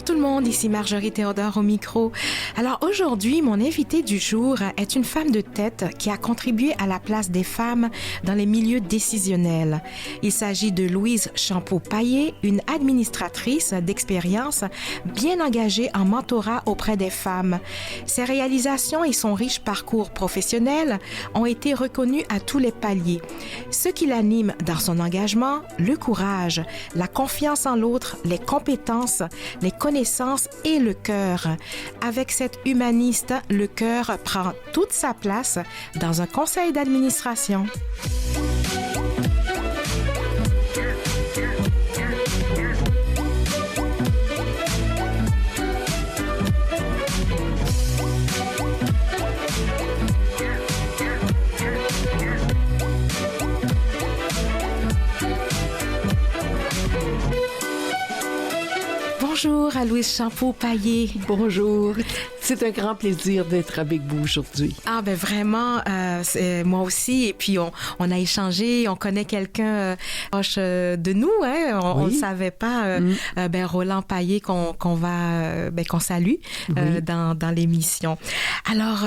Bonjour tout le monde, ici Marjorie Théodore au micro. Alors aujourd'hui, mon invité du jour est une femme de tête qui a contribué à la place des femmes dans les milieux décisionnels. Il s'agit de Louise Champeau-Payet, une administratrice d'expérience bien engagée en mentorat auprès des femmes. Ses réalisations et son riche parcours professionnel ont été reconnus à tous les paliers. Ce qui l'anime dans son engagement, le courage, la confiance en l'autre, les compétences, les connaissances et le cœur. Avec cette humaniste, le cœur prend toute sa place dans un conseil d'administration. Bonjour à Louise Champeau-Payet. Bonjour. C'est un grand plaisir d'être avec vous aujourd'hui. Ah ben vraiment, moi aussi. Et puis on a échangé, on connaît quelqu'un proche de nous, hein. On ne savait pas. Roland Payet qu'on salue dans l'émission. Alors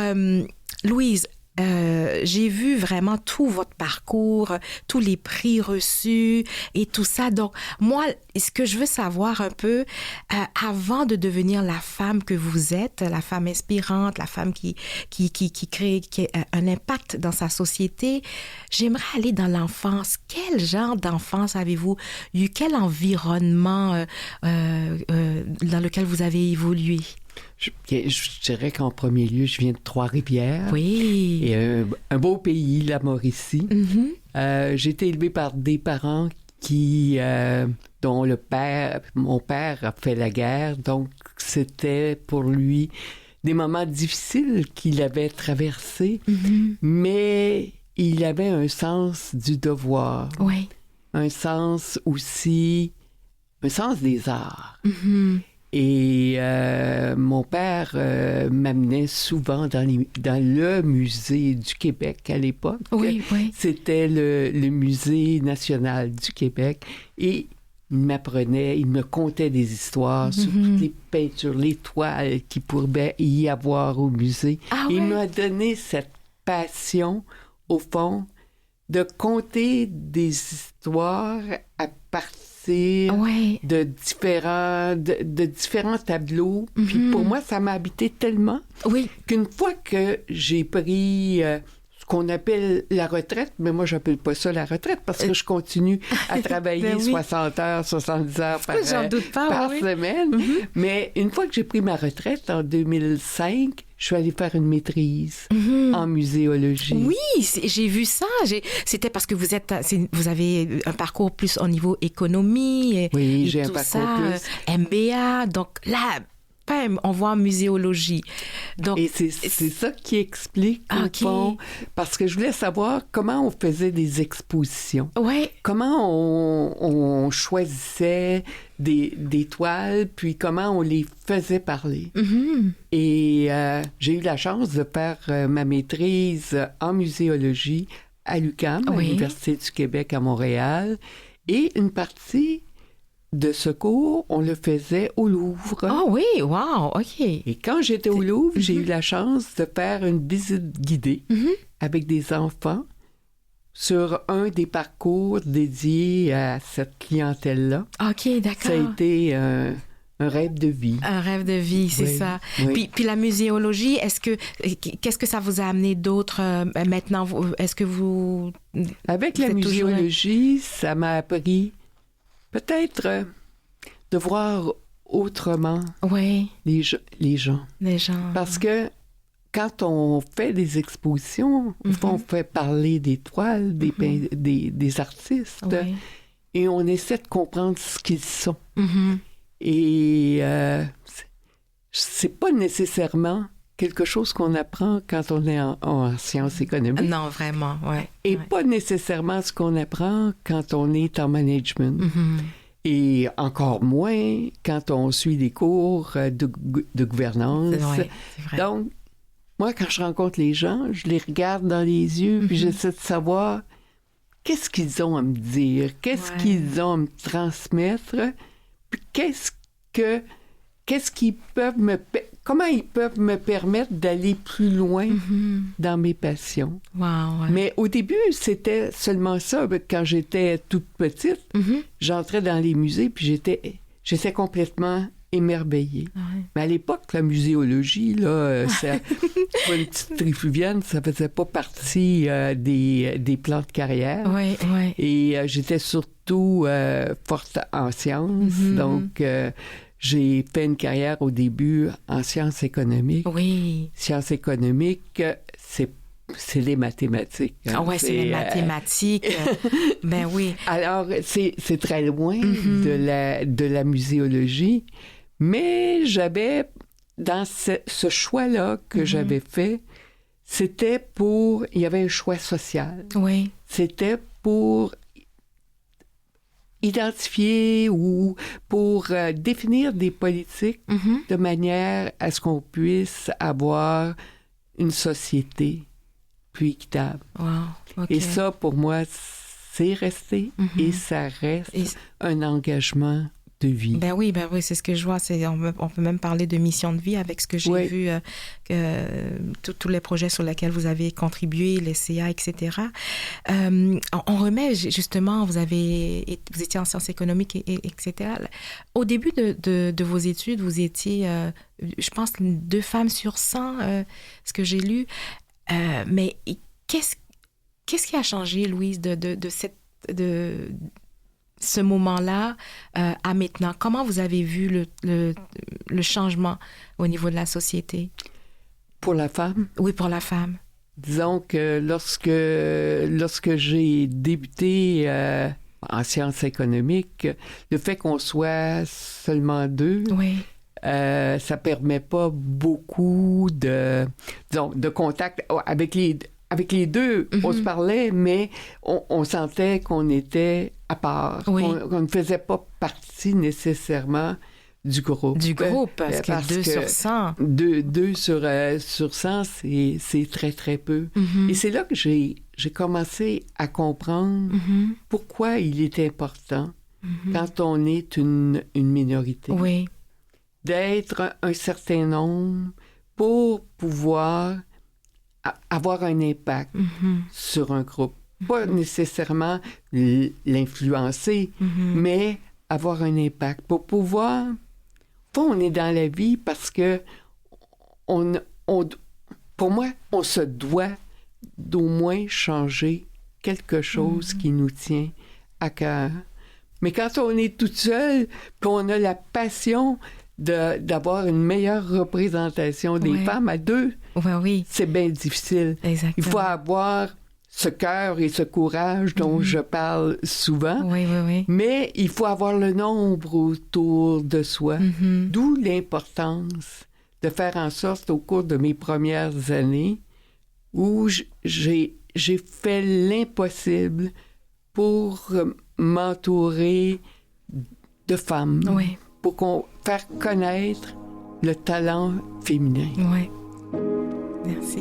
Louise. J'ai vu vraiment tout votre parcours, tous les prix reçus et tout ça. Donc, moi, ce que je veux savoir un peu, avant de devenir la femme que vous êtes, la femme inspirante, la femme qui crée un impact dans sa société, j'aimerais aller dans l'enfance. Quel genre d'enfance avez-vous eu? Quel environnement dans lequel vous avez évolué? Je dirais qu'en premier lieu, je viens de Trois-Rivières. Oui. Et un beau pays, la Mauricie. Mm-hmm. J'ai été élevée par des parents dont mon père a fait la guerre. Donc, c'était pour lui des moments difficiles qu'il avait traversés. Mm-hmm. Mais il avait un sens du devoir. Oui. Un sens des arts. Mm-hmm. Et mon père m'amenait souvent dans le musée du Québec à l'époque. Oui, oui. C'était le musée national du Québec. Et il me contait des histoires sur toutes les peintures, les toiles qu'il pourrait y avoir au musée. Ah, il ouais. m'a donné cette passion, au fond, de conter des histoires à partir de différents tableaux. Mm-hmm. Puis pour moi, ça m'a habité tellement qu'une fois que j'ai pris ce qu'on appelle la retraite, mais moi, j'appelle pas ça la retraite parce que je continue à travailler 60 heures, 70 heures par semaine. Mm-hmm. Mais une fois que j'ai pris ma retraite en 2005, je suis allée faire une maîtrise en muséologie. Oui, j'ai vu ça. C'était parce que vous avez un parcours plus au niveau économie. Oui, j'ai un parcours plus. MBA. Donc là, on voit en muséologie. Donc, et c'est ça qui explique, au fond, parce que je voulais savoir comment on faisait des expositions. Ouais. Comment on choisissait des toiles, puis comment on les faisait parler. Mm-hmm. Et j'ai eu la chance de faire ma maîtrise en muséologie à l'UQAM, à l'Université du Québec à Montréal, et une partie de ce cours, on le faisait au Louvre. Ah oui, wow, OK. Et quand j'étais au Louvre, j'ai eu la chance de faire une visite guidée avec des enfants sur un des parcours dédiés à cette clientèle-là. OK, d'accord. Ça a été un rêve de vie. Un rêve de vie, c'est ça. Oui. Puis la muséologie, qu'est-ce que ça vous a amené d'autre maintenant? Est-ce que vous... Avec la muséologie, ça m'a appris peut-être de voir autrement les gens. Parce que quand on fait des expositions, on fait parler des toiles, des artistes, et on essaie de comprendre ce qu'ils sont. Mm-hmm. Et c'est pas nécessairement quelque chose qu'on apprend quand on est en sciences économiques. Non, vraiment, oui. Et pas nécessairement ce qu'on apprend quand on est en management. Mm-hmm. Et encore moins quand on suit des cours de gouvernance. C'est vrai. Donc, moi, quand je rencontre les gens, je les regarde dans les yeux, puis j'essaie de savoir qu'est-ce qu'ils ont à me dire, qu'est-ce qu'ils ont à me transmettre, puis qu'est-ce que comment ils peuvent me permettre d'aller plus loin dans mes passions. Wow, ouais. Mais au début, c'était seulement ça. Quand j'étais toute petite, j'entrais dans les musées, puis j'étais complètement émerveillée. Ouais. Mais à l'époque, la muséologie, là, pour une petite trifluvienne, ça faisait pas partie des plans de carrière. Ouais, ouais. Et j'étais surtout forte en sciences, donc j'ai fait une carrière au début en sciences économiques. Oui. Sciences économiques, c'est les mathématiques. Hein. Ah ouais, c'est les mathématiques. Ben oui. Alors, c'est très loin de la muséologie, mais j'avais, dans ce choix-là que j'avais fait, c'était pour... Il y avait un choix social. Oui. C'était pour identifier ou pour définir des politiques de manière à ce qu'on puisse avoir une société plus équitable. Wow. Okay. Et ça, pour moi, c'est resté et ça reste un engagement de vie. Ben oui, c'est ce que je vois. On peut même parler de mission de vie avec ce que j'ai vu, tous les projets sur lesquels vous avez contribué, les CA, etc. On remet justement, vous étiez en sciences économiques, etc. Au début de vos études, vous étiez, je pense, 2 femmes sur 100, ce que j'ai lu. Mais qu'est-ce qui a changé, Louise, de ce moment-là à maintenant? Comment vous avez vu le changement au niveau de la société? Pour la femme? Oui, pour la femme. Disons que lorsque j'ai débuté en sciences économiques, le fait qu'on soit seulement 2... Oui. Ça permet pas beaucoup de contact avec les 2. On se parlait, mais on sentait qu'on était à part, qu'on ne faisait pas partie nécessairement du groupe. Parce que 2 sur 100. 2 sur 100, c'est très, très peu. Et c'est là que j'ai commencé à comprendre pourquoi il est important, quand on est une minorité, d'être un certain nombre pour pouvoir avoir un impact sur un groupe. Pas nécessairement l'influencer, mais avoir un impact. Pour pouvoir... on est dans la vie parce que pour moi, on se doit d'au moins changer quelque chose qui nous tient à cœur. Mais quand on est toute seule, puis on a la passion d'avoir une meilleure représentation des femmes à 2, c'est bien difficile. Exactement. Il faut avoir ce cœur et ce courage dont je parle souvent, mais il faut avoir le nombre autour de soi. D'où l'importance de faire en sorte, au cours de mes premières années, où j'ai fait l'impossible pour m'entourer de femmes, pour faire connaître le talent féminin. Oui. Merci.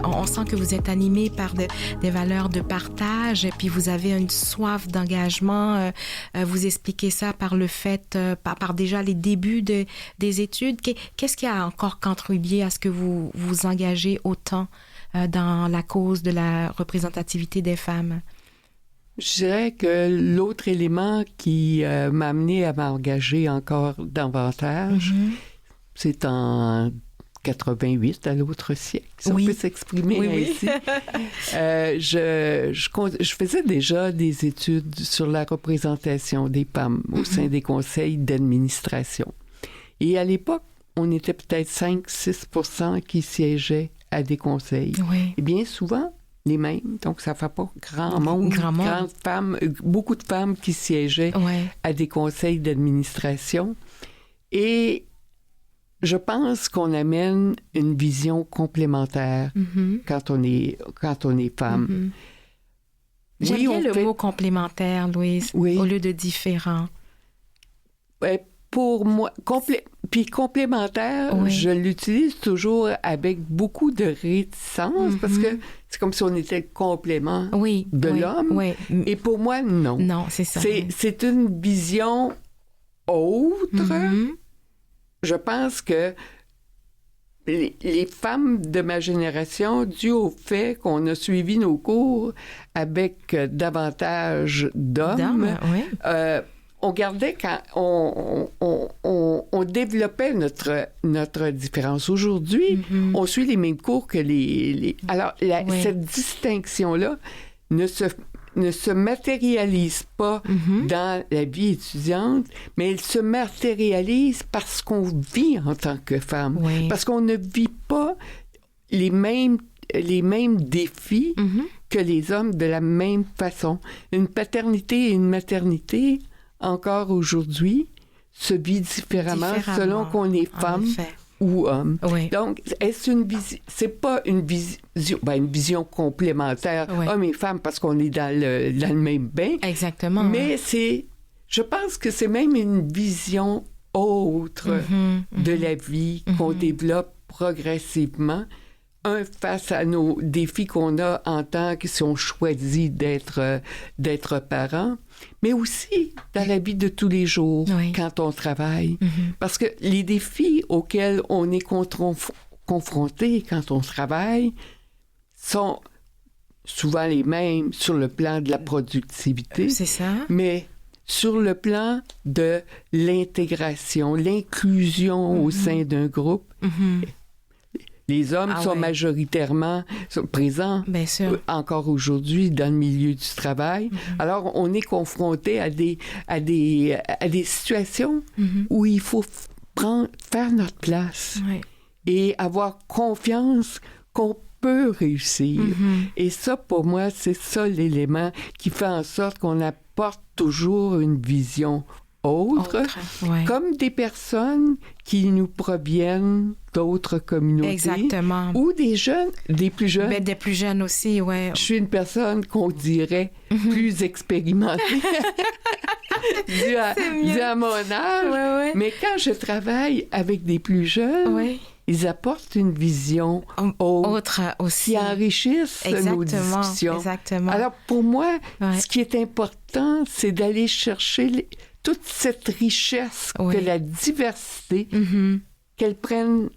On sent que vous êtes animée par des valeurs de partage, et puis vous avez une soif d'engagement. Vous expliquez ça par le fait, par déjà les débuts des études. Qu'est-ce qui a encore contribué à ce que vous vous engagez autant dans la cause de la représentativité des femmes? Je dirais que l'autre élément qui m'a amené à m'engager encore davantage, c'est en 88, à l'autre siècle, si on peut s'exprimer ainsi. Je faisais déjà des études sur la représentation des femmes au sein des conseils d'administration. Et à l'époque, on était peut-être 5-6% qui siégeaient à des conseils. Et bien souvent, les mêmes, donc ça ne fait pas grand monde. Grandes femmes, beaucoup de femmes qui siégeaient à des conseils d'administration. Et je pense qu'on amène une vision complémentaire quand on est femme. J'aime bien le mot complémentaire, Louise, au lieu de différent. Pour moi, puis complémentaire, je l'utilise toujours avec beaucoup de réticence parce que c'est comme si on était le complément de l'homme. Oui. Et pour moi, non. Non, c'est ça. C'est une vision autre. Je pense que les femmes de ma génération, dû au fait qu'on a suivi nos cours avec davantage d'hommes, on gardait quand on développait notre différence. Aujourd'hui, on suit les mêmes cours que Alors, cette distinction-là ne se matérialise pas dans la vie étudiante, mais elle se matérialise parce qu'on vit en tant que femme. Oui. Parce qu'on ne vit pas les mêmes défis que les hommes de la même façon. Une paternité et une maternité, encore aujourd'hui, se vit différemment selon qu'on est femme ou homme. Oui. Donc, c'est pas une vision complémentaire, homme et femme, parce qu'on est dans le même bain. Exactement. Mais je pense que c'est même une vision autre de la vie qu'on développe progressivement. Face à nos défis qu'on a en tant que si on choisit d'être parents, mais aussi dans la vie de tous les jours, quand on travaille. Parce que les défis auxquels on est confronté quand on travaille sont souvent les mêmes sur le plan de la productivité. C'est ça. Mais sur le plan de l'intégration, l'inclusion au sein d'un groupe. Les hommes sont majoritairement présents encore aujourd'hui dans le milieu du travail. Alors, on est confronté à des situations où il faut faire notre place et avoir confiance qu'on peut réussir. Et ça, pour moi, c'est ça l'élément qui fait en sorte qu'on apporte toujours une vision autre. Comme des personnes qui nous proviennent d'autres communautés. Exactement. Ou des plus jeunes. Des plus jeunes aussi, oui. Je suis une personne qu'on dirait plus expérimentée. dû à mon âge. Mais quand je travaille avec des plus jeunes, ils apportent une vision autre aussi. Qui enrichissent nos discussions. Exactement. Alors, pour moi, ce qui est important, c'est d'aller chercher toute cette richesse que la diversité, qu'elle prenne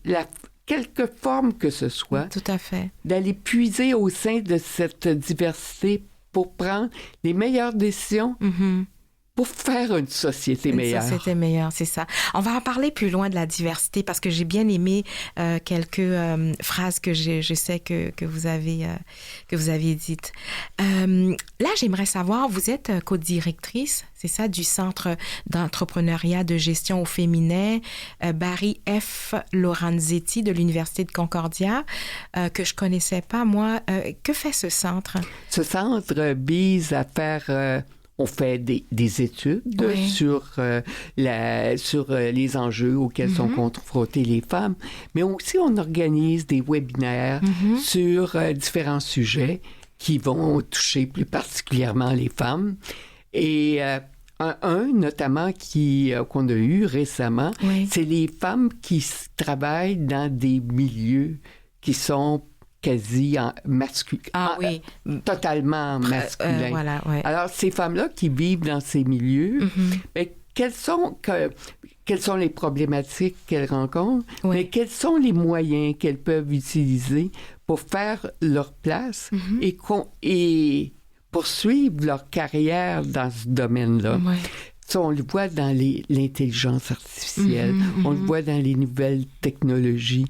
quelque forme que ce soit. Tout à fait. D'aller puiser au sein de cette diversité pour prendre les meilleures décisions pour faire une société meilleure. Une société meilleure, c'est ça. On va en parler plus loin de la diversité parce que j'ai bien aimé quelques phrases que je sais que vous avez dites. Là, j'aimerais savoir, vous êtes co-directrice, c'est ça, du Centre d'entrepreneuriat de gestion au féminin Barry F. Lorenzetti de l'Université de Concordia, que je connaissais pas, moi. Que fait ce centre? Ce centre vise à faire... on fait des études sur les enjeux auxquels sont confrontées les femmes, mais aussi on organise des webinaires sur différents sujets qui vont toucher plus particulièrement les femmes. Et un notamment qu'on a eu récemment, c'est les femmes qui travaillent dans des milieux qui sont quasi masculin, totalement masculin. Alors, ces femmes-là qui vivent dans ces milieux, mais quelles sont les problématiques qu'elles rencontrent, mais quels sont les moyens qu'elles peuvent utiliser pour faire leur place et poursuivre leur carrière dans ce domaine-là. Ça, on le voit dans l'intelligence artificielle, on le voit dans les nouvelles technologies.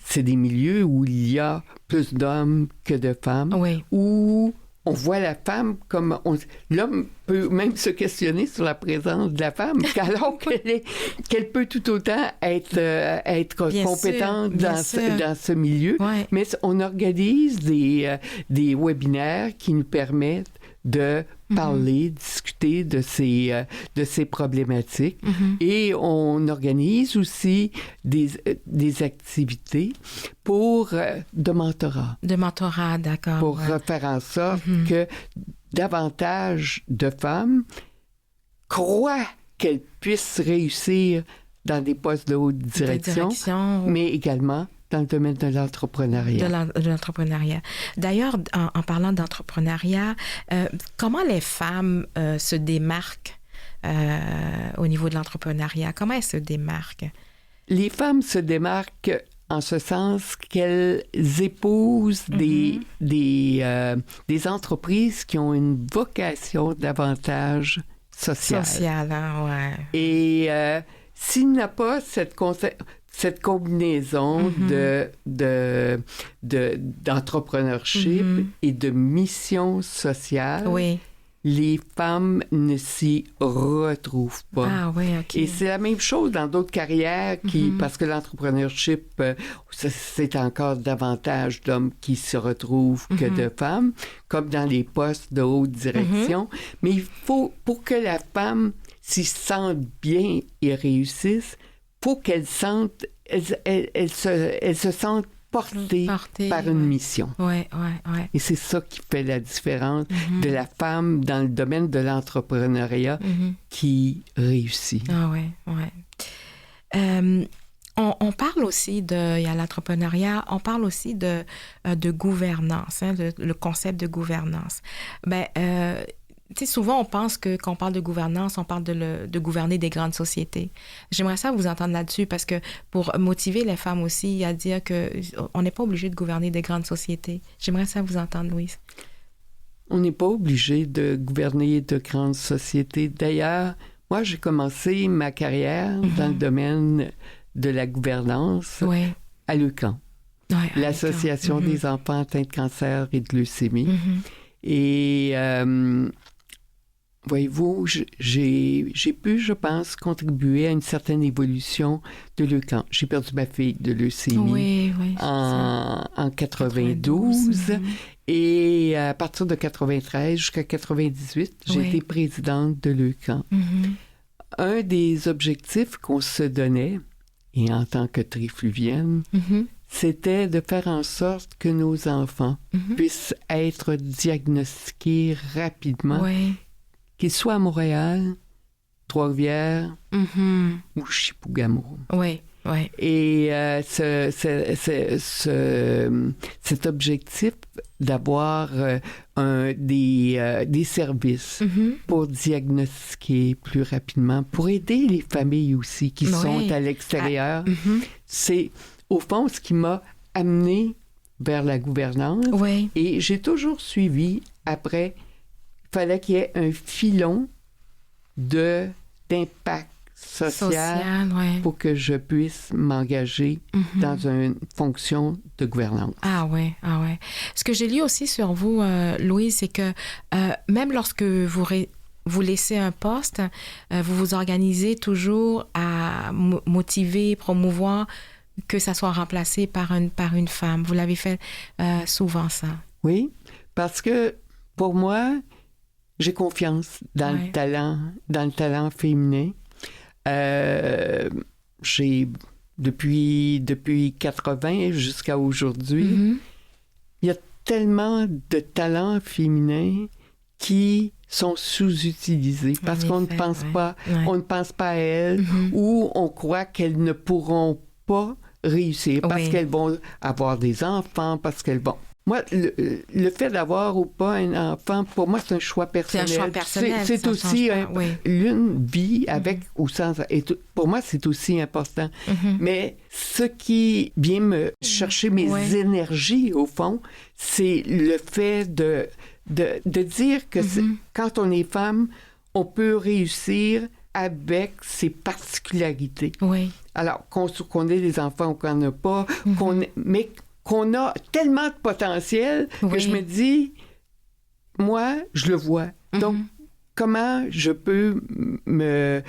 C'est des milieux où il y a plus d'hommes que de femmes, où on voit la femme comme... L'homme peut même se questionner sur la présence de la femme, alors qu'elle peut tout autant être compétente dans ce milieu. Mais on organise des webinaires qui nous permettent de parler, discuter de ces problématiques. Et on organise aussi des activités de mentorat. De mentorat, d'accord. Pour faire en sorte que davantage de femmes croient qu'elles puissent réussir dans des postes de haute direction, mais également dans le domaine de l'entrepreneuriat. De l'entrepreneuriat. D'ailleurs, en parlant d'entrepreneuriat, comment les femmes se démarquent au niveau de l'entrepreneuriat? Comment elles se démarquent? Les femmes se démarquent en ce sens qu'elles épousent des entreprises qui ont une vocation davantage sociale. Sociale, hein, ouais. Et s'il n'y a pas cette combinaison d'entrepreneurship et de mission sociale, oui, les femmes ne s'y retrouvent pas. Ah oui, OK. Et c'est la même chose dans d'autres carrières parce que l'entrepreneurship, c'est encore davantage d'hommes qui se retrouvent que de femmes, comme dans les postes de haute direction. Mais il faut, pour que la femme s'y sente bien et réussisse, faut qu'elle se sente portée par une mission. Ouais. Et c'est ça qui fait la différence de la femme dans le domaine de l'entrepreneuriat qui réussit. Ah ouais. On parle aussi il y a l'entrepreneuriat, on parle aussi de gouvernance, hein, le concept de gouvernance. Tu sais, souvent, on pense que quand on parle de gouvernance, on parle de gouverner des grandes sociétés. J'aimerais ça vous entendre là-dessus parce que pour motiver les femmes aussi à dire qu'on n'est pas obligé de gouverner des grandes sociétés. J'aimerais ça vous entendre, Louise. On n'est pas obligé de gouverner de grandes sociétés. D'ailleurs, moi, j'ai commencé ma carrière dans le domaine de la gouvernance à l'UQAM, l'Association des enfants atteints de cancer et de leucémie. Et voyez-vous, j'ai pu, je pense, contribuer à une certaine évolution de l'UQAM. J'ai perdu ma fille de leucémie en 92. Et à partir de 93 jusqu'à 98, j'ai été présidente de l'UQAM. Un des objectifs qu'on se donnait, et en tant que trifluvienne, c'était de faire en sorte que nos enfants puissent être diagnostiqués rapidement, qu'ils soient à Montréal, Trois-Rivières ou Chibougamau. Et cet objectif d'avoir des services pour diagnostiquer plus rapidement, pour aider les familles aussi qui sont à l'extérieur, c'est au fond ce qui m'a amené vers la gouvernance. Et j'ai toujours suivi après. Il fallait qu'il y ait un filon d'impact social pour que je puisse m'engager dans une fonction de gouvernance. Ah ouais. Ce que j'ai lu aussi sur vous, Louise, c'est que même lorsque vous laissez un poste, vous vous organisez toujours à motiver, promouvoir que ça soit remplacé par une femme. Vous l'avez fait souvent, ça. Oui, parce que pour moi, j'ai confiance dans le talent féminin. J'ai depuis 80 jusqu'à aujourd'hui, il y a tellement de talents féminins qui sont sous-utilisés parce qu'on ne pense pas, on ne pense pas à elles ou on croit qu'elles ne pourront pas réussir parce qu'elles vont avoir des enfants, parce qu'elles vont... Moi, le fait d'avoir ou pas un enfant, pour moi, c'est un choix personnel. C'est un choix personnel. C'est aussi une vie avec ou sans... Et pour moi, c'est aussi important. Mais ce qui vient me chercher mes énergies, au fond, c'est le fait de dire que quand on est femme, on peut réussir avec ses particularités. Alors, qu'on ait des enfants ou qu'on n'en a pas, mais qu'on a tellement de potentiel que je me dis, moi, je le vois. Donc, comment je peux me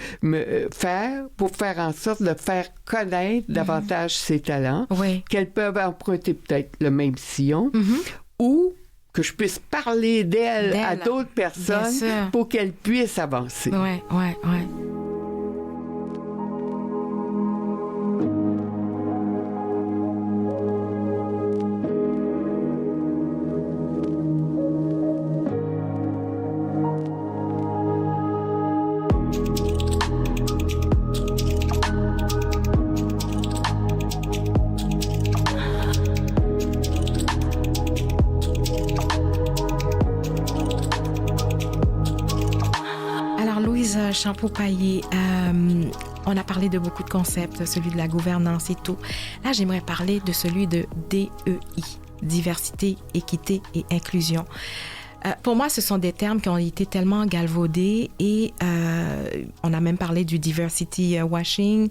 faire pour faire en sorte de faire connaître davantage ses talents, qu'elles peuvent emprunter peut-être le même sillon, ou que je puisse parler d'elles à d'autres personnes pour qu'elles puissent avancer. Ouais. Champeau Paillé, on a parlé de beaucoup de concepts, celui de la gouvernance et tout. Là, j'aimerais parler de celui de DEI, diversité, équité et inclusion. Pour moi, ce sont des termes qui ont été tellement galvaudés et on a même parlé du diversity washing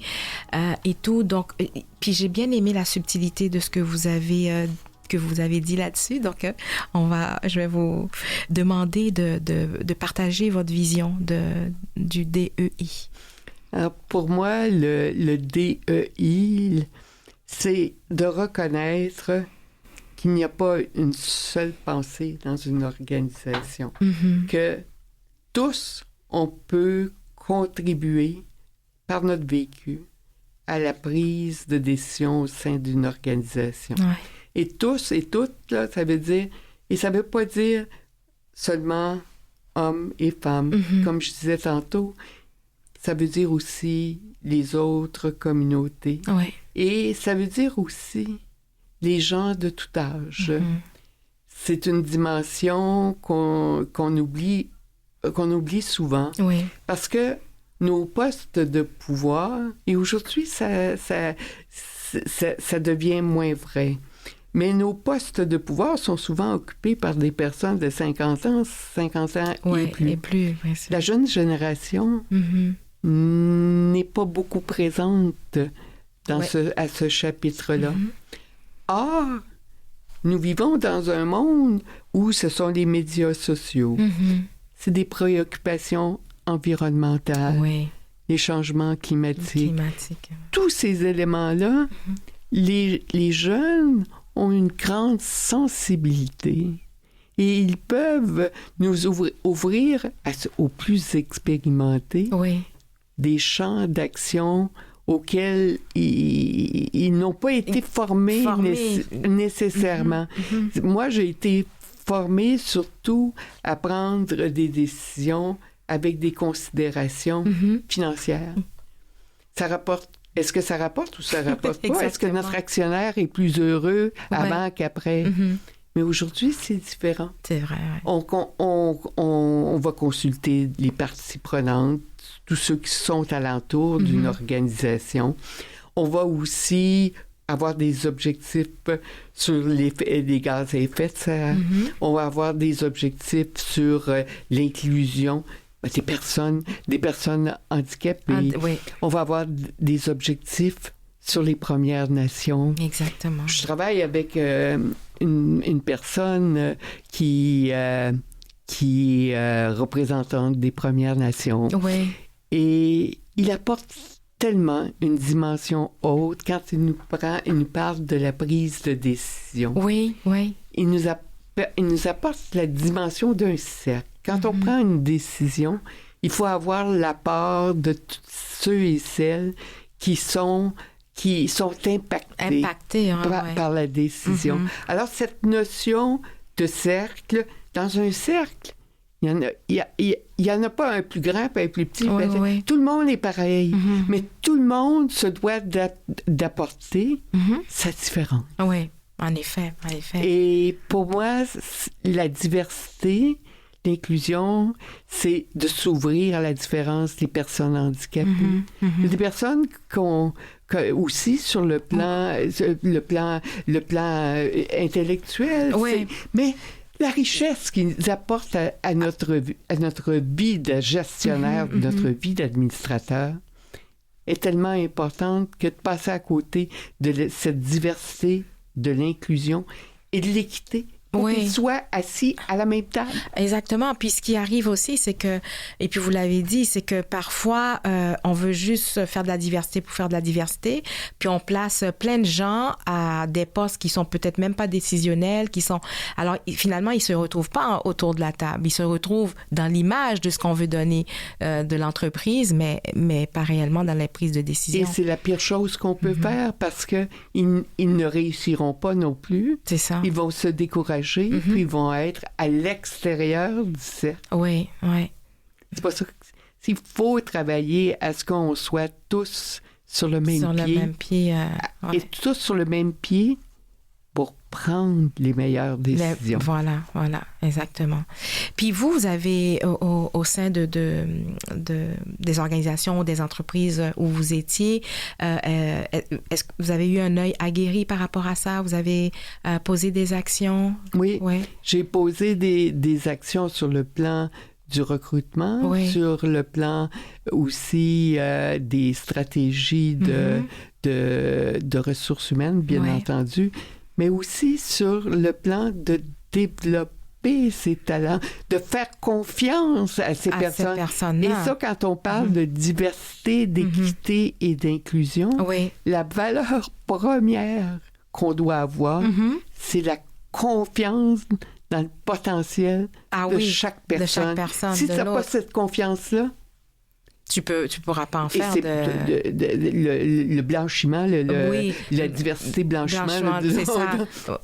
et tout. Donc, puis j'ai bien aimé la subtilité de ce que vous avez dit là-dessus. Donc, je vais vous demander de partager votre vision du DEI. Alors, pour moi, le DEI, c'est de reconnaître qu'il n'y a pas une seule pensée dans une organisation, que tous, on peut contribuer par notre vécu à la prise de décision au sein d'une organisation. Ouais. Et tous et toutes, là, ça veut dire, et ça ne veut pas dire seulement hommes et femmes, comme je disais tantôt, ça veut dire aussi les autres communautés. Ouais. Et ça veut dire aussi les gens de tout âge. C'est une dimension qu'on oublie souvent. Oui. Parce que nos postes de pouvoir, et aujourd'hui, ça devient moins vrai. Mais nos postes de pouvoir sont souvent occupés par des personnes de 50 ans et plus. La jeune génération n'est pas beaucoup présente à ce chapitre-là. Or, nous vivons dans un monde où ce sont les médias sociaux. C'est des préoccupations environnementales, les changements climatiques. Tous ces éléments-là, les jeunes ont une grande sensibilité et ils peuvent nous ouvrir aux plus expérimentés des champs d'action auxquels ils n'ont pas été formés. Nécessairement. Moi, j'ai été formée surtout à prendre des décisions avec des considérations financières. Ça rapporte. Est-ce que ça rapporte ou ça rapporte pas? Est-ce que notre actionnaire est plus heureux avant qu'après? Mais aujourd'hui, c'est différent. C'est vrai. On va consulter les parties prenantes, tous ceux qui sont alentour d'une organisation. On va aussi avoir des objectifs sur les gaz à effet de serre. On va avoir des objectifs sur l'inclusion des personnes handicapées. On va avoir des objectifs sur les Premières Nations. Exactement. Je travaille avec une personne qui est représentante des Premières Nations. Oui. Et il apporte tellement une dimension haute quand il nous parle de la prise de décision. Oui. Il nous apporte la dimension d'un cercle. Quand on prend une décision, il faut avoir l'apport de tous ceux et celles qui sont impactés par la décision. Alors, cette notion de cercle, dans un cercle, il y en a pas un plus grand et un plus petit. Tout le monde est pareil, mais tout le monde se doit d'apporter sa différence. Oui, en effet. Et pour moi, la diversité, l'inclusion, c'est de s'ouvrir à la différence des personnes handicapées. Des personnes aussi sur le plan intellectuel. Oui. Mais la richesse qu'ils apportent à notre vie de gestionnaire, notre vie d'administrateur, est tellement importante que de passer à côté de cette diversité, de l'inclusion et de l'équité, pour qu'ils soient assis à la même table. Exactement. Puis ce qui arrive aussi, c'est que, et puis vous l'avez dit, c'est que parfois, on veut juste faire de la diversité pour faire de la diversité, puis on place plein de gens à des postes qui sont peut-être même pas décisionnels, alors finalement, ils se retrouvent pas autour de la table. Ils se retrouvent dans l'image de ce qu'on veut donner de l'entreprise, mais pas réellement dans la prise de décision. Et c'est la pire chose qu'on peut faire parce que ils ne réussiront pas non plus. C'est ça. Ils vont se décourager. Puis ils vont être à l'extérieur du cercle. Oui. C'est pas ça. Il faut travailler à ce qu'on soit tous sur le même pied. Et tous sur le même pied pour prendre les meilleures décisions. Voilà, exactement. Puis vous avez, au sein des organisations, des entreprises où vous étiez, est-ce que vous avez eu un œil aguerri par rapport à ça? Vous avez posé des actions? Oui, j'ai posé des actions sur le plan du recrutement, sur le plan aussi des stratégies de ressources humaines, bien entendu, mais aussi sur le plan de développer ses talents, de faire confiance à ces personnes. Et ça, quand on parle de diversité, d'équité et d'inclusion, la valeur première qu'on doit avoir, c'est la confiance dans le potentiel de chaque personne. Si tu n'as pas cette confiance-là, tu pourras pas en faire le blanchiment, la diversité blanchiment.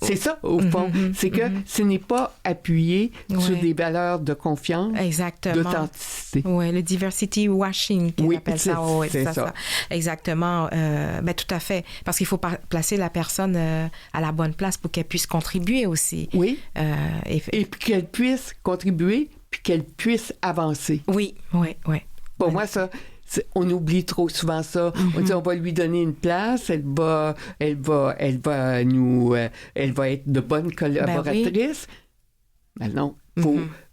C'est ça, au fond. C'est que ce n'est pas appuyé sur des valeurs de confiance, d'authenticité. Oui, le diversity washing, qu'ils appellent ça. C'est ça. Exactement. Tout à fait. Parce qu'il faut placer la personne à la bonne place pour qu'elle puisse contribuer aussi. Oui. Et puis qu'elle puisse contribuer, puis qu'elle puisse avancer. Oui. Pour moi, ça, on oublie trop souvent ça. On dit on va lui donner une place, elle va être de bonne collaboratrice. Mais non,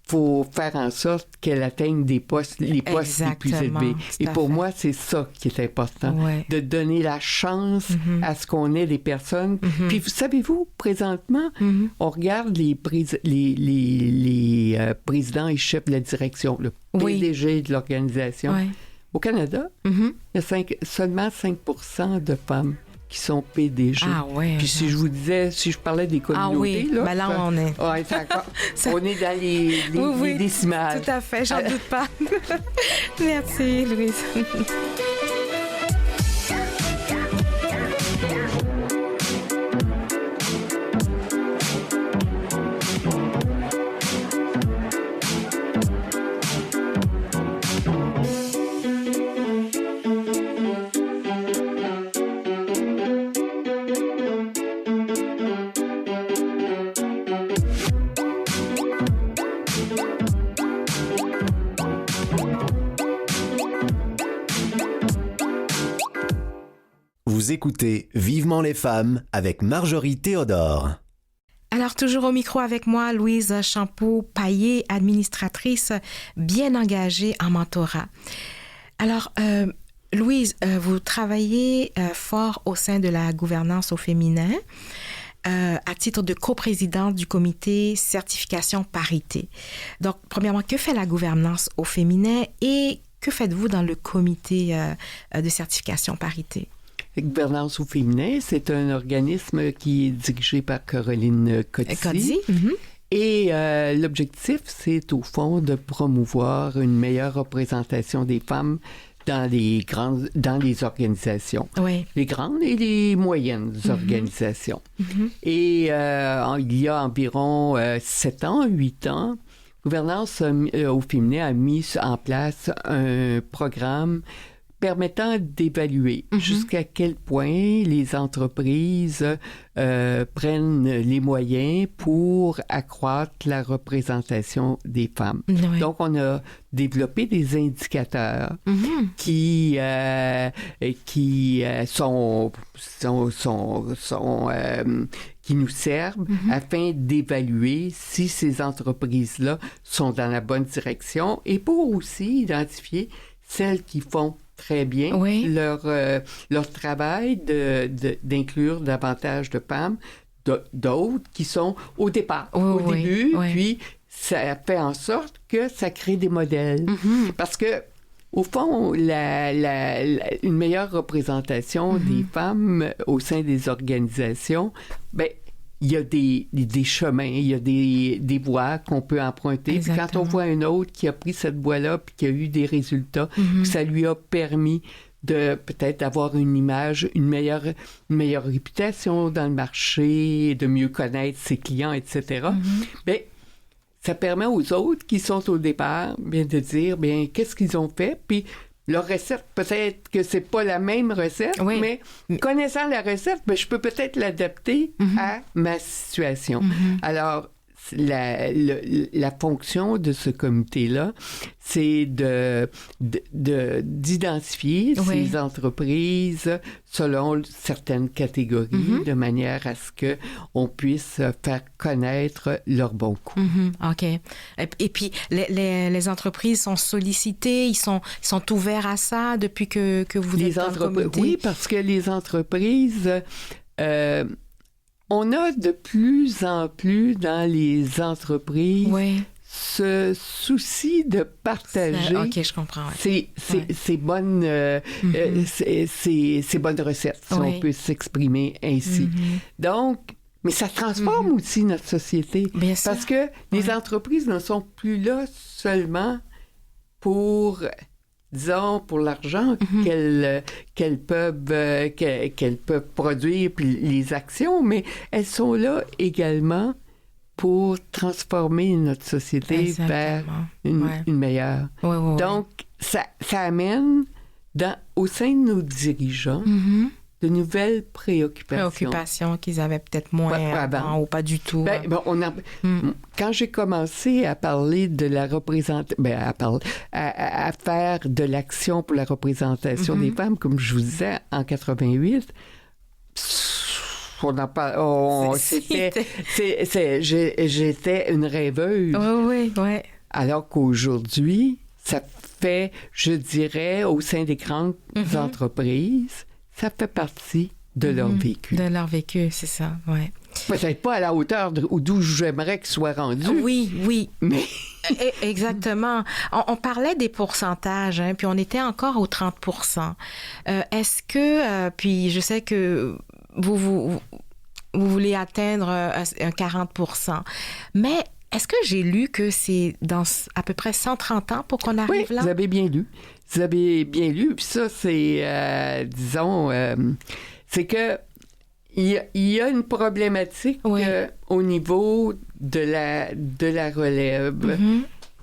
faut faire en sorte qu'elle atteigne les postes les plus élevés. Et pour moi, c'est ça qui est important, de donner la chance à ce qu'on ait des personnes. Puis, savez-vous, présentement, on regarde les présidents et chefs de la direction, le PDG de l'organisation. Au Canada, il y a seulement 5% de femmes qui sont PDG. Puis si je parlais des communautés, là on est... on est dans les décimales. Tout à fait, j'en doute pas. Merci, Louise. Vous écoutez Vivement les femmes avec Marjorie Théodore. Alors, toujours au micro avec moi, Louise Champeau-Payet, administratrice bien engagée en mentorat. Alors, Louise, vous travaillez fort au sein de la gouvernance au féminin à titre de coprésidente du comité certification parité. Donc, premièrement, que fait la gouvernance au féminin et que faites-vous dans le comité de certification parité? La gouvernance au féminin, c'est un organisme qui est dirigé par Caroline Codzi. Et l'objectif, c'est au fond de promouvoir une meilleure représentation des femmes dans les organisations. Les grandes et les moyennes organisations. Et il y a environ 8 ans, Gouvernance au féminin a mis en place un programme permettant d'évaluer jusqu'à quel point les entreprises prennent les moyens pour accroître la représentation des femmes. Donc, on a développé des indicateurs qui nous servent afin d'évaluer si ces entreprises-là sont dans la bonne direction et pour aussi identifier celles qui font très bien leur travail d'inclure davantage de femmes, d'autres qui sont au départ, au début, puis ça fait en sorte que ça crée des modèles. Parce que, au fond, une meilleure représentation des femmes au sein des organisations, il y a des chemins, il y a des voies qu'on peut emprunter. Puis quand on voit un autre qui a pris cette voie-là puis qui a eu des résultats, que ça lui a permis de peut-être avoir une image, une meilleure réputation dans le marché, de mieux connaître ses clients, etc., ça permet aux autres qui sont au départ de dire, qu'est-ce qu'ils ont fait, puis leur recette, peut-être que c'est pas la même recette, mais connaissant la recette, je peux peut-être l'adapter à ma situation. Alors, la fonction de ce comité-là, c'est d'identifier ces entreprises selon certaines catégories, de manière à ce qu'on puisse faire connaître leurs bons coups. OK. Et puis, les entreprises sont sollicitées, ils sont ouverts à ça depuis que vous êtes dans le comité? Oui, parce que les entreprises... on a de plus en plus dans les entreprises ce souci de partager OK, je comprends. ces bonnes recettes, si on peut s'exprimer ainsi. Donc, mais ça transforme aussi notre société. Bien sûr. Parce que les entreprises ne sont plus là seulement pour... disons, pour l'argent qu'elles peuvent produire, puis les actions, mais elles sont là également pour transformer notre société vers une meilleure. Donc, ça amène au sein de nos dirigeants de nouvelles préoccupations qu'ils avaient peut-être moins avant ou pas du tout. Quand j'ai commencé à parler de la représentation, à faire de l'action pour la représentation des femmes, comme je vous disais, en 88, j'étais une rêveuse. Oui. Alors qu'aujourd'hui, ça fait, je dirais, au sein des grandes entreprises, ça fait partie de leur vécu. De leur vécu, c'est ça, oui. Peut-être pas à la hauteur d'où j'aimerais qu'ils soient rendus. Oui. Mais... Exactement. On parlait des pourcentages, puis on était encore aux 30%. Est-ce que, puis je sais que vous voulez atteindre un 40%, mais est-ce que j'ai lu que c'est dans à peu près 130 ans pour qu'on arrive là? Oui, vous avez bien lu. Puis ça, c'est, c'est que il y a une problématique au niveau de la relève.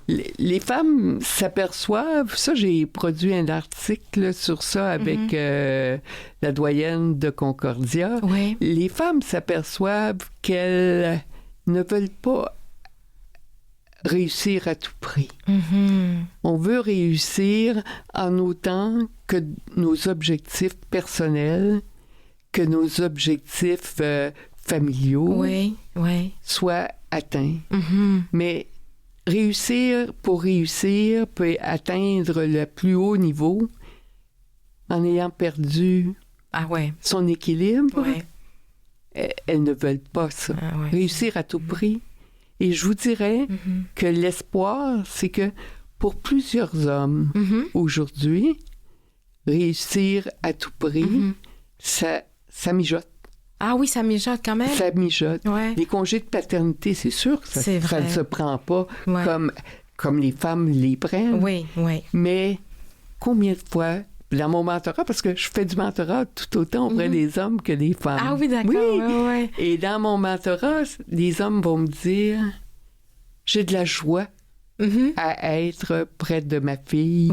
Les femmes s'aperçoivent, ça j'ai produit un article sur ça avec la doyenne de Concordia. Les femmes s'aperçoivent qu'elles ne veulent pas réussir à tout prix. On veut réussir en autant que nos objectifs personnels, que nos objectifs familiaux soient atteints. Mais réussir peut atteindre le plus haut niveau en ayant perdu son équilibre. Elles ne veulent pas ça. Réussir à tout prix. Et je vous dirais que l'espoir, c'est que pour plusieurs hommes aujourd'hui, réussir à tout prix, ça mijote. Ah oui, ça mijote quand même. Ça mijote. Les congés de paternité, c'est sûr que ça ne se prend pas comme les femmes les prennent. Oui. Mais combien de fois, dans mon mentorat, parce que je fais du mentorat tout autant auprès des hommes que des femmes. Ah oui, d'accord. Oui. Et dans mon mentorat, les hommes vont me dire, j'ai de la joie à être près de ma fille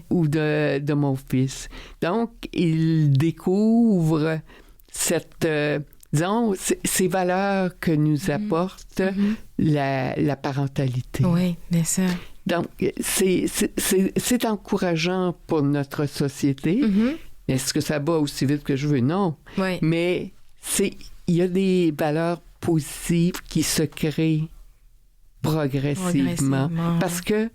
ou de mon fils. Donc, ils découvrent ces valeurs que nous apporte la parentalité. Oui, bien sûr. Donc, c'est encourageant pour notre société. Est-ce que ça va aussi vite que je veux? Non. Mais il y a des valeurs positives qui se créent progressivement. Parce que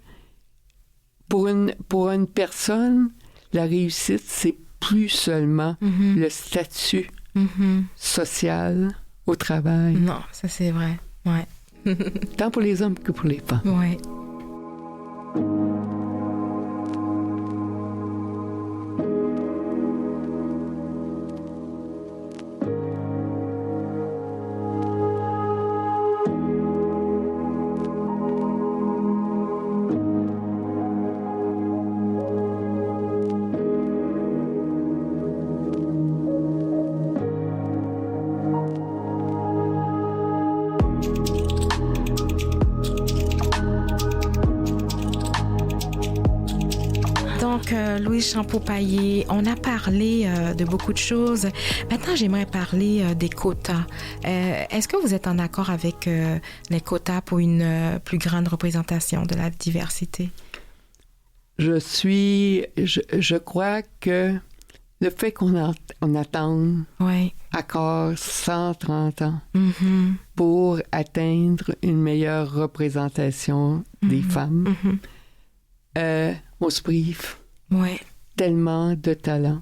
pour une personne, la réussite, c'est plus seulement le statut social au travail. Non, ça c'est vrai. Tant pour les hommes que pour les femmes. Oui. Louise Champeau-Payet, on a parlé de beaucoup de choses. Maintenant, j'aimerais parler des quotas. Est-ce que vous êtes en accord avec les quotas pour une plus grande représentation de la diversité? Je crois que le fait qu'on attende encore 130 ans pour atteindre une meilleure représentation des femmes, on se prive tellement de talent.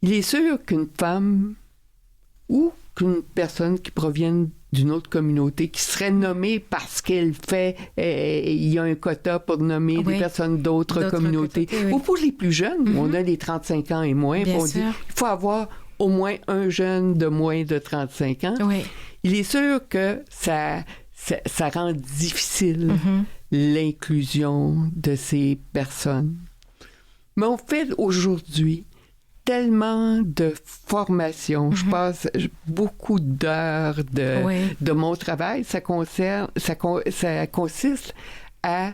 Il est sûr qu'une femme ou qu'une personne qui provienne d'une autre communauté, qui serait nommée parce qu'elle fait... il y a un quota pour nommer des personnes d'autres communautés. Ou pour les plus jeunes, on a les 35 ans et moins, on dit il faut avoir au moins un jeune de moins de 35 ans. Il est sûr que ça rend difficile l'inclusion de ces personnes. Mais on fait aujourd'hui tellement de formations. Je passe beaucoup d'heures de mon travail. Ça consiste à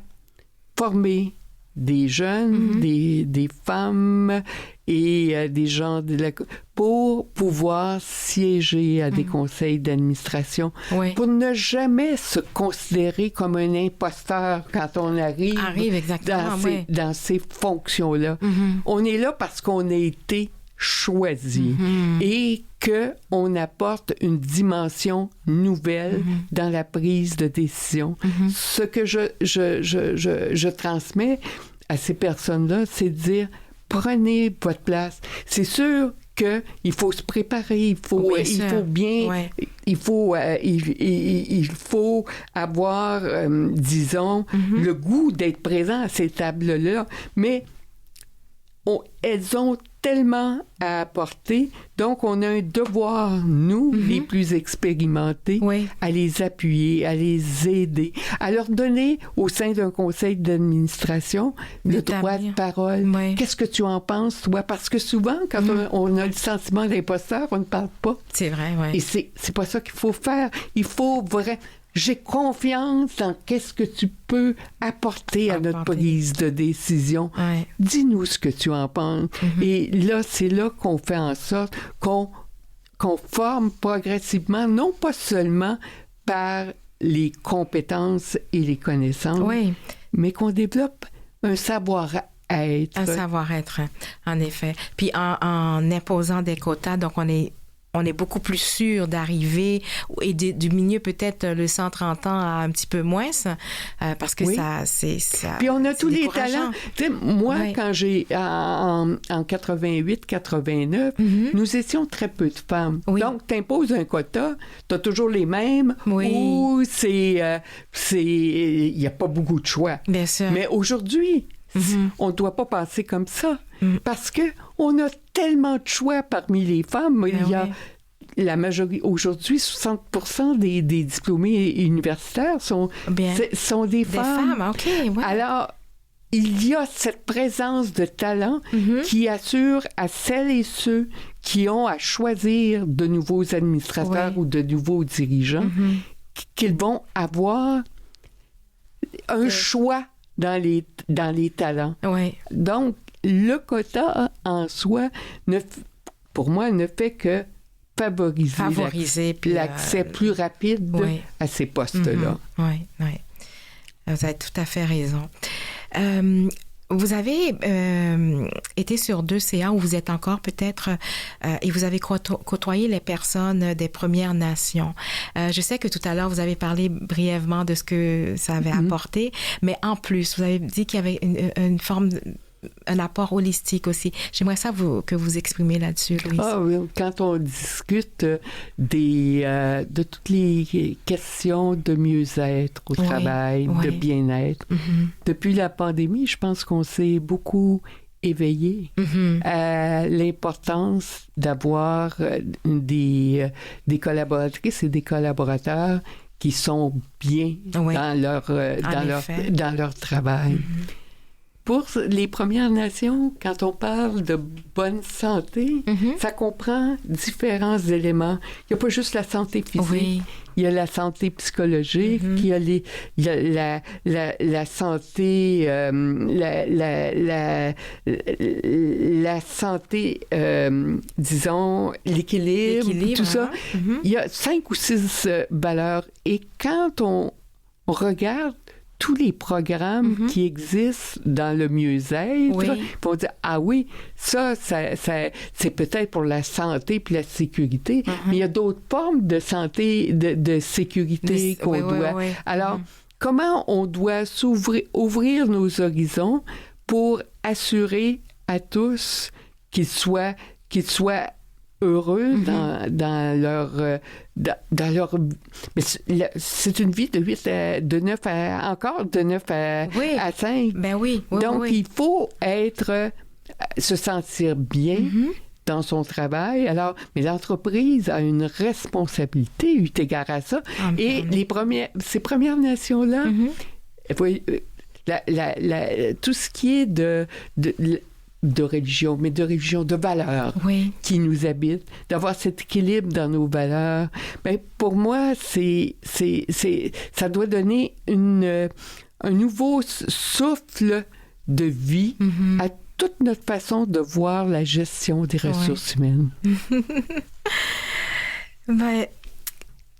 former des jeunes, des femmes et des gens pour pouvoir siéger à des conseils d'administration, pour ne jamais se considérer comme un imposteur quand on arrive dans ces fonctions-là. On est là parce qu'on a été choisi et qu'on apporte une dimension nouvelle dans la prise de décision. Ce que je transmets à ces personnes-là, c'est de dire prenez votre place. C'est sûr qu'il faut se préparer, il faut avoir, disons, le goût d'être présent à ces tables-là, mais elles ont tellement à apporter, donc on a un devoir, nous, les plus expérimentés, à les appuyer, à les aider, à leur donner au sein d'un conseil d'administration le droit de parole. Qu'est-ce que tu en penses, toi? Parce que souvent, quand on a le sentiment d'imposteur, on ne parle pas. C'est vrai, Et c'est pas ça qu'il faut faire. Il faut vraiment... J'ai confiance dans qu'est-ce que tu peux apporter à notre prise de décision. Dis-nous ce que tu en penses. Et là, c'est là qu'on fait en sorte qu'on forme progressivement, non pas seulement par les compétences et les connaissances, mais qu'on développe un savoir-être. Un savoir-être, en effet. Puis en imposant des quotas, donc on est beaucoup plus sûr d'arriver et du milieu peut-être le 130 ans à un petit peu moins, parce que ça. Puis on a tous les talents. Tu sais, moi, quand j'ai en 88-89, nous étions très peu de femmes. Donc, tu imposes un quota, tu as toujours les mêmes, ou il n'y a pas beaucoup de choix. Bien sûr. Mais aujourd'hui, on ne doit pas penser comme ça. Parce qu'on a tellement de choix parmi les femmes. Il y a la majorité... Aujourd'hui, 60% des diplômés universitaires sont des femmes. Alors, il y a cette présence de talent qui assure à celles et ceux qui ont à choisir de nouveaux administrateurs ou de nouveaux dirigeants qu'ils vont avoir un choix dans les talents. Donc, le quota en soi, pour moi, ne fait que favoriser l'accès plus rapide à ces postes-là. Oui. Vous avez tout à fait raison. Vous avez été sur 2 CA où vous êtes encore peut-être et vous avez côtoyé les personnes des Premières Nations. Je sais que tout à l'heure, vous avez parlé brièvement de ce que ça avait apporté, mais en plus, vous avez dit qu'il y avait une forme... un apport holistique aussi. J'aimerais ça que vous exprimez là-dessus, Louise. Ah oui, quand on discute de toutes les questions de mieux-être au travail, de bien-être, depuis la pandémie, je pense qu'on s'est beaucoup éveillé à l'importance d'avoir des collaboratrices et des collaborateurs qui sont bien dans leur travail. pour les Premières Nations, quand on parle de bonne santé, ça comprend différents éléments. Il n'y a pas juste la santé physique, il y a la santé psychologique, il y a la santé, la santé, disons, l'équilibre, tout ça. Il y a 5 ou 6 valeurs. Et quand on regarde tous les programmes qui existent dans le mieux-être, on dit, ah oui, ça c'est peut-être pour la santé puis la sécurité, mais il y a d'autres formes de santé, de sécurité qu'on doit. Alors, comment on doit ouvrir nos horizons pour assurer à tous qu'ils soient heureux dans leur mais c'est une vie de 9 à 5. Ben oui. Donc il faut se sentir bien dans son travail. Alors, mais l'entreprise a une responsabilité eu égard à ça. Et ces Premières Nations-là, tout ce qui est de religion, mais de religion, de valeurs qui nous habitent, d'avoir cet équilibre dans nos valeurs. Ben, pour moi, ça doit donner un nouveau souffle de vie à toute notre façon de voir la gestion des ressources humaines. Ben,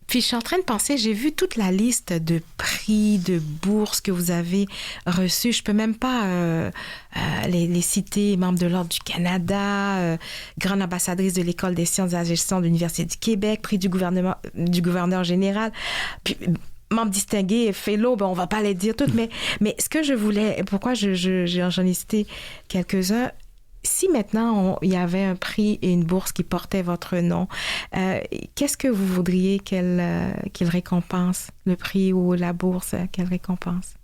puis je suis en train de penser, j'ai vu toute la liste de prix, de bourses que vous avez reçues. Je peux même pas les citer, membre de l'Ordre du Canada, grande ambassadrice de l'École des sciences de la gestion de l'Université du Québec, prix du gouverneur général, puis membre distingué, fellow, ben on va pas les dire toutes, mais ce que je voulais, pourquoi j'en ai cité quelques-uns, si maintenant il y avait un prix et une bourse qui portait votre nom, qu'est-ce que vous voudriez qu'il récompense, le prix ou la bourse, quelle récompense?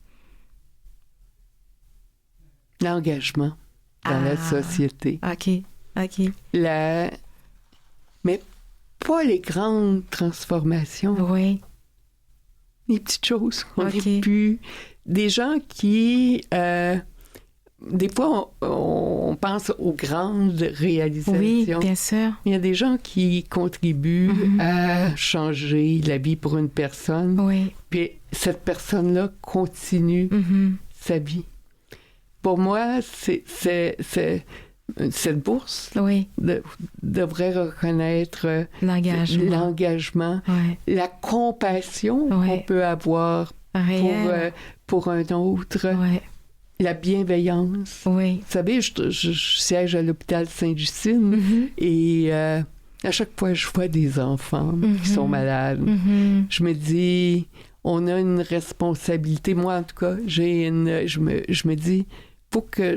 L'engagement dans la société. OK. Mais pas les grandes transformations. Oui. Les petites choses qu'on a pu... Des gens qui... des fois, on pense aux grandes réalisations. Oui, bien sûr. Il y a des gens qui contribuent à changer la vie pour une personne. Oui. Puis cette personne-là continue sa vie. Pour moi, cette bourse devrait reconnaître l'engagement, la compassion qu'on peut avoir pour un autre. La bienveillance. Oui. Vous savez, je siège à l'hôpital Sainte-Justine et à chaque fois je vois des enfants qui sont malades, je me dis, on a une responsabilité. Moi, en tout cas, je me dis, faut que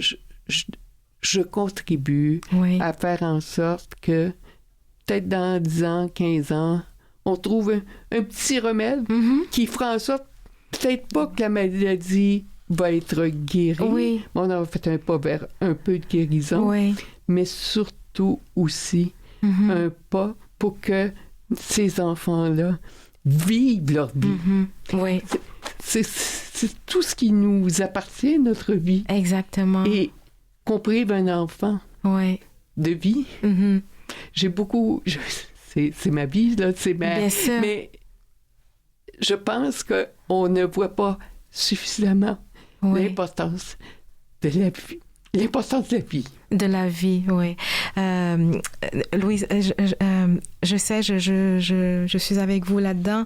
je contribue à faire en sorte que peut-être dans 10 ans, 15 ans, on trouve un petit remède qui fera en sorte, peut-être pas que la maladie va être guéri. Oui. On a fait un pas vers un peu de guérison, mais surtout aussi un pas pour que ces enfants-là vivent leur vie. Oui. C'est tout ce qui nous appartient, notre vie. Exactement. Et qu'on prive un enfant de vie. J'ai beaucoup... c'est ma vie, là. Bien sûr. Mais je pense qu'on ne voit pas suffisamment l'importance de la vie. L'importance de la vie. De la vie, oui. Louise, je sais, je suis avec vous là-dedans.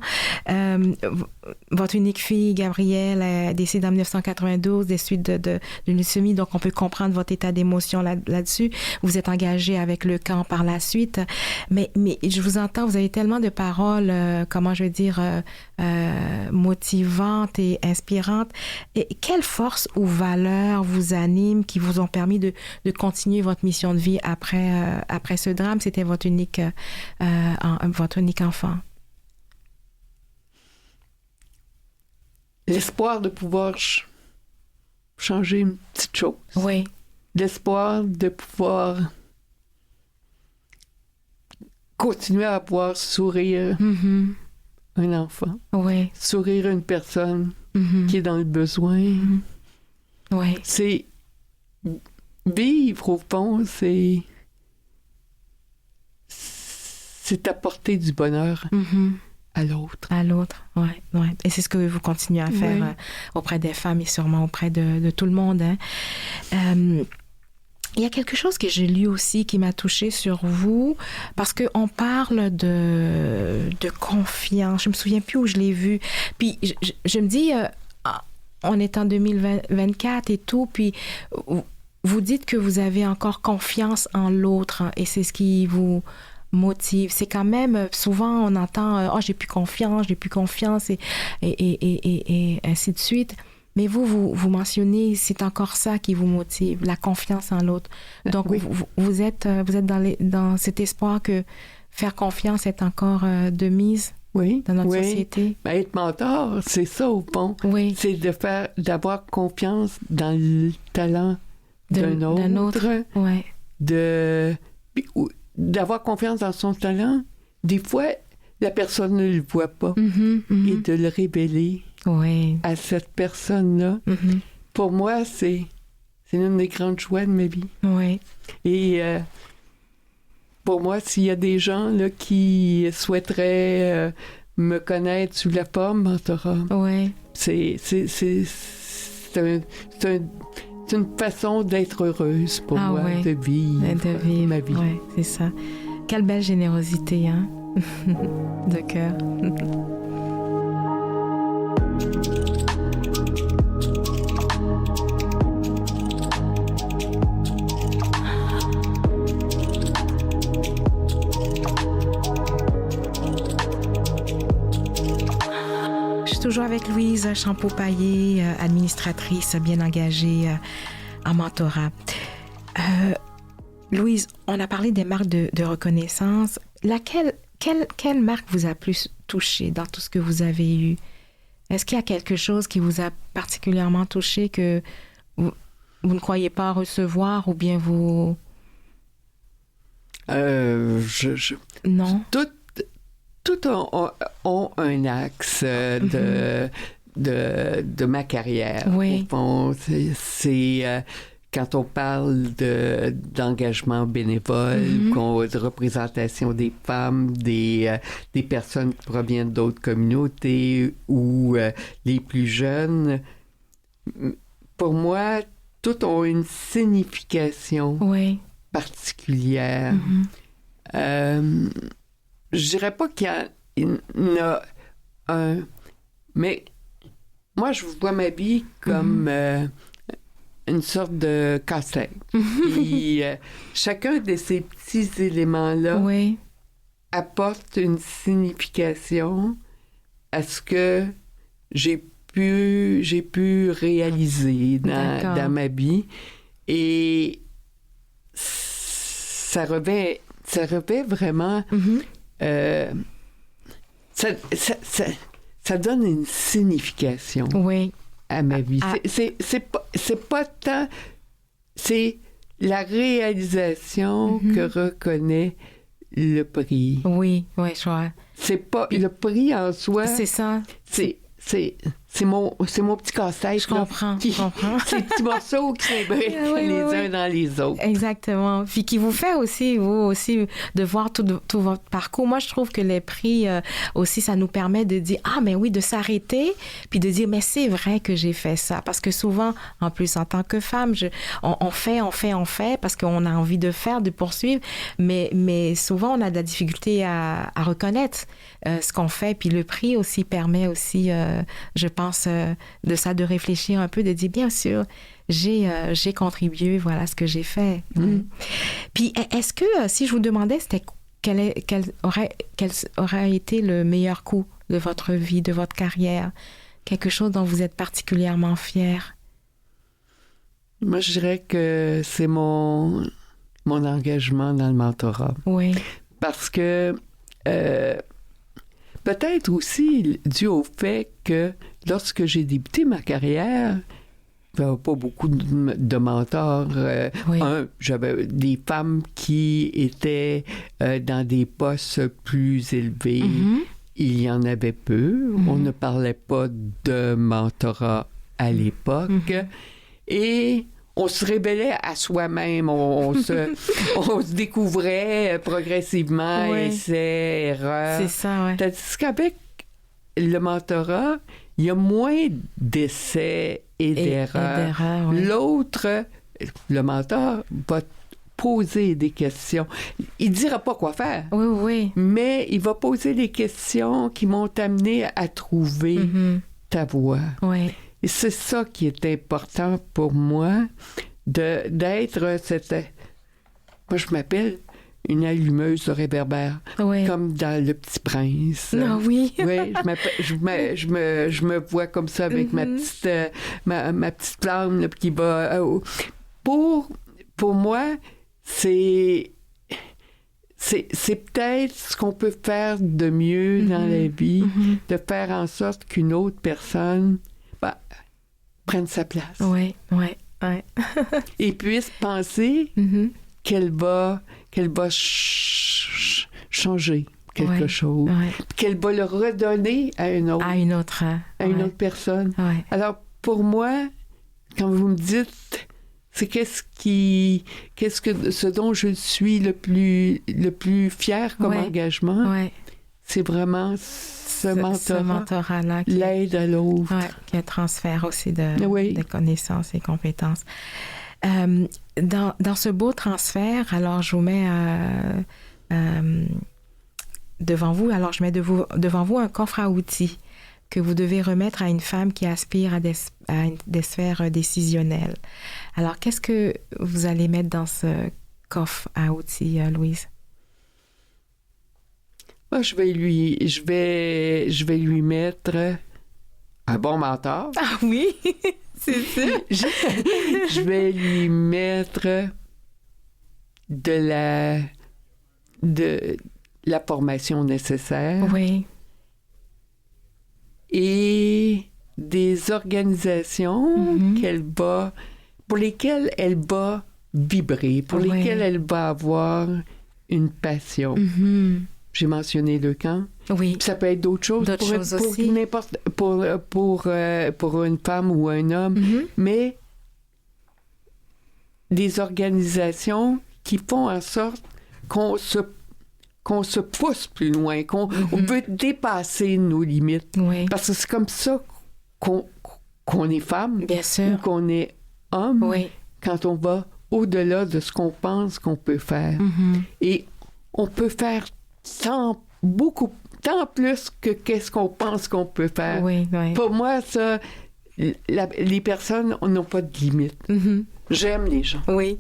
Votre unique fille, Gabrielle, est décédée en 1992 des suites d'une leucémie, donc on peut comprendre votre état d'émotion là-dessus. Vous êtes engagée avec le camp par la suite. Mais je vous entends, vous avez tellement de paroles, motivantes et inspirantes. Et quelle force ou valeurs vous animent qui vous ont permis de continuer votre mission de vie après ce drame? C'était votre unique enfant. L'espoir de pouvoir changer une petite chose. Oui. L'espoir de pouvoir continuer à pouvoir sourire un enfant. Oui. Sourire une personne qui est dans le besoin. Oui. C'est vivre, au fond, c'est apporter du bonheur à l'autre. À l'autre, oui. Ouais. Et c'est ce que vous continuez à faire auprès des femmes et sûrement auprès de tout le monde. Hein. Il y a quelque chose que j'ai lu aussi qui m'a touchée sur vous, parce qu'on parle de confiance. Je me souviens plus où je l'ai vu. Puis je me dis, on est en 2024 et tout, puis vous dites que vous avez encore confiance en l'autre, hein, et c'est ce qui vous motive. C'est quand même, souvent on entend, j'ai plus confiance, et ainsi de suite. Mais vous mentionnez, c'est encore ça qui vous motive, la confiance en l'autre. Donc, oui. vous êtes dans cet espoir que faire confiance est encore de mise dans notre société. Ben, être mentor, c'est ça au fond. Oui. C'est d'avoir confiance dans le talent d'un autre. Oui. D'avoir confiance dans son talent. Des fois, la personne ne le voit pas. Et de le révéler. Oui. À cette personne-là. Pour moi, c'est une des grandes joies de ma vie. Oui. Et pour moi, s'il y a des gens là, qui souhaiteraient me connaître sous la forme mentorat, c'est une façon d'être heureuse pour moi, de vivre ma vie. Oui, c'est ça. Quelle belle générosité, hein? De cœur. Je suis toujours avec Louise Champeau-Paillé, administratrice bien engagée en mentorat. Louise, on a parlé des marques de reconnaissance. Quelle marque vous a plus touchée dans tout ce que vous avez eu? Est-ce qu'il y a quelque chose qui vous a particulièrement touché que vous ne croyez pas recevoir ou bien vous... Non. Tout ont un axe de ma carrière. Oui. Bon, c'est quand on parle d'engagement bénévole, de représentation des femmes, des personnes qui proviennent d'autres communautés ou les plus jeunes, pour moi, tout ont une signification particulière. Je dirais pas qu'il y en a un, mais moi, je vois ma vie comme une sorte de casse-tête. Puis chacun de ces petits éléments-là apporte une signification à ce que j'ai pu réaliser dans ma vie. Et ça revêt vraiment... ça donne une signification à ma vie. C'est pas tant... C'est la réalisation que reconnaît le prix. Oui, je vois. C'est pas... Le prix en soi... C'est ça. C'est mon petit casse-tête. Je comprends. Ces petits morceaux qui s'imbriquent uns dans les autres. Exactement. Puis qui vous fait aussi, vous aussi, de voir tout votre parcours. Moi, je trouve que les prix aussi, ça nous permet de dire, mais oui, de s'arrêter, puis de dire, mais c'est vrai que j'ai fait ça. Parce que souvent, en plus, en tant que femme, on fait, parce qu'on a envie de faire, de poursuivre, mais souvent, on a de la difficulté à reconnaître ce qu'on fait. Puis le prix aussi permet aussi, je pense, de réfléchir un peu, de dire, bien sûr, j'ai contribué, voilà ce que j'ai fait. Puis, est-ce que, si je vous demandais, quel aurait été le meilleur coup de votre vie, de votre carrière, quelque chose dont vous êtes particulièrement fier? Moi, je dirais que c'est mon engagement dans le mentorat. Oui. Parce que peut-être aussi dû au fait que lorsque j'ai débuté ma carrière, il n'y avait pas beaucoup de mentors. J'avais des femmes qui étaient dans des postes plus élevés. Il y en avait peu. On ne parlait pas de mentorat à l'époque. Et on se révélait à soi-même, on se découvrait progressivement, essais, erreurs. C'est ça, oui. Tandis qu'avec le mentorat, il y a moins d'essais et d'erreurs. Oui. L'autre, le mentor, va poser des questions. Il ne dira pas quoi faire. Oui. Mais il va poser des questions qui m'ont amené à trouver ta voie. Oui. Et c'est ça qui est important pour moi, d'être cette... Moi, je m'appelle une allumeuse de réverbère, comme dans Le Petit Prince. Ah oui. Oui, je me vois comme ça avec ma petite flamme là, qui va... Pour moi, c'est peut-être ce qu'on peut faire de mieux dans la vie, de faire en sorte qu'une autre personne prenne sa place. Oui. Et puisse penser qu'elle va changer quelque chose, qu'elle va le redonner à une autre personne. Ouais. Alors, pour moi, quand vous me dites c'est ce dont je suis le plus fier comme engagement, c'est vraiment ce mentorat-là l'aide à l'autre. Qui est un transfert aussi de connaissances et compétences. Dans ce beau transfert, alors je vous mets devant vous, alors je mets devant vous un coffre à outils que vous devez remettre à une femme qui aspire à des sphères décisionnelles. Alors, qu'est-ce que vous allez mettre dans ce coffre à outils, Louise? Moi, je vais lui mettre un bon mentor. Ah oui, c'est ça. Je vais lui mettre de la formation nécessaire. Oui. Et des organisations pour lesquelles elle va vibrer, pour lesquelles elle va avoir une passion. J'ai mentionné le camp. Oui. Ça peut être d'autres choses pour une femme ou un homme, mais des organisations qui font en sorte qu'on se pousse plus loin, qu'on veut dépasser nos limites. Oui. Parce que c'est comme ça qu'on est femme. Bien sûr. Ou qu'on est homme. Oui. Quand on va au-delà de ce qu'on pense qu'on peut faire. Et on peut faire tant plus que qu'est-ce qu'on pense qu'on peut faire. Oui. Pour moi, ça, les personnes n'ont pas de limite. J'aime les gens. Oui.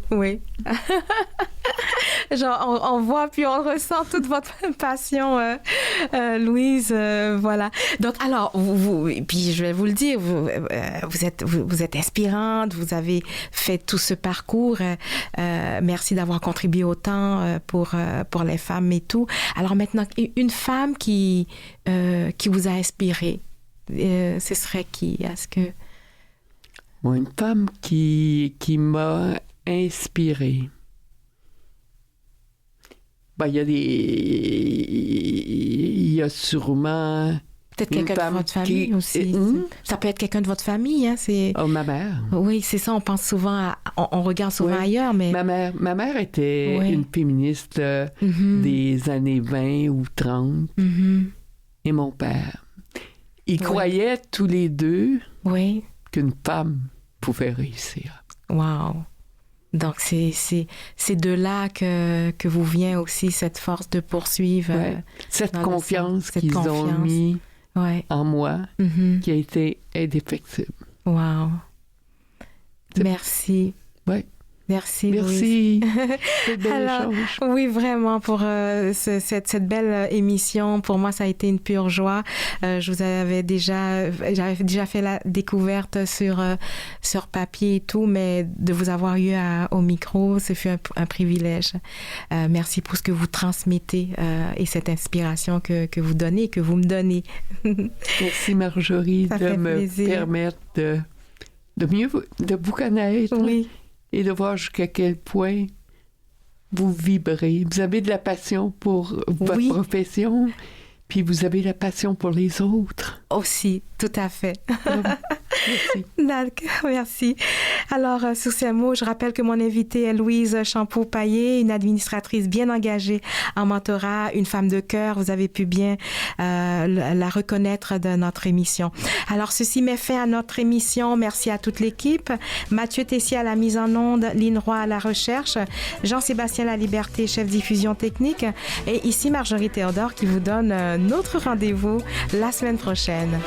Genre, on voit puis on ressent toute votre passion, Louise. Voilà. Donc, alors, puis je vais vous le dire, vous êtes inspirante, vous avez fait tout ce parcours. Merci d'avoir contribué autant pour les femmes et tout. Alors maintenant, une femme qui vous a inspiré, ce serait qui? Est-ce que... Une femme qui m'a inspirée. Il y a sûrement... Peut-être quelqu'un de votre famille aussi. Ça peut être quelqu'un de votre famille, hein? Ma mère. Oui, c'est ça, on pense souvent on regarde souvent ailleurs, mais... Ma mère était une féministe des années 20 ou 30. Et mon père. Ils croyaient tous les deux qu'une femme pouvait réussir. Wow! Donc, c'est de là que vous vient aussi cette force de poursuivre. Cette confiance qu'ils ont mis en moi, qui a été indéfectible. Wow! Merci. Oui. Merci, Louise. Alors, oui, vraiment, pour cette belle émission. Pour moi, ça a été une pure joie. J'avais déjà fait la découverte sur papier et tout, mais de vous avoir eu au micro, ce fut un privilège. Merci pour ce que vous transmettez et cette inspiration que vous donnez, que vous me donnez. Merci, Marjorie, de me permettre de vous connaître. Oui. Et de voir jusqu'à quel point vous vibrez. Vous avez de la passion pour votre profession, puis vous avez la passion pour les autres. Aussi, tout à fait. Merci. D'accord, merci. Alors, sur ces mots, je rappelle que mon invitée est Louise Champeau-Payet, une administratrice bien engagée en mentorat, une femme de cœur. Vous avez pu bien la reconnaître de notre émission. Alors, ceci met fin à notre émission. Merci à toute l'équipe. Mathieu Tessier à la mise en onde, Lynn Roy à la recherche, Jean-Sébastien Laliberté, chef diffusion technique, et ici Marjorie Théodore qui vous donne notre rendez-vous la semaine prochaine.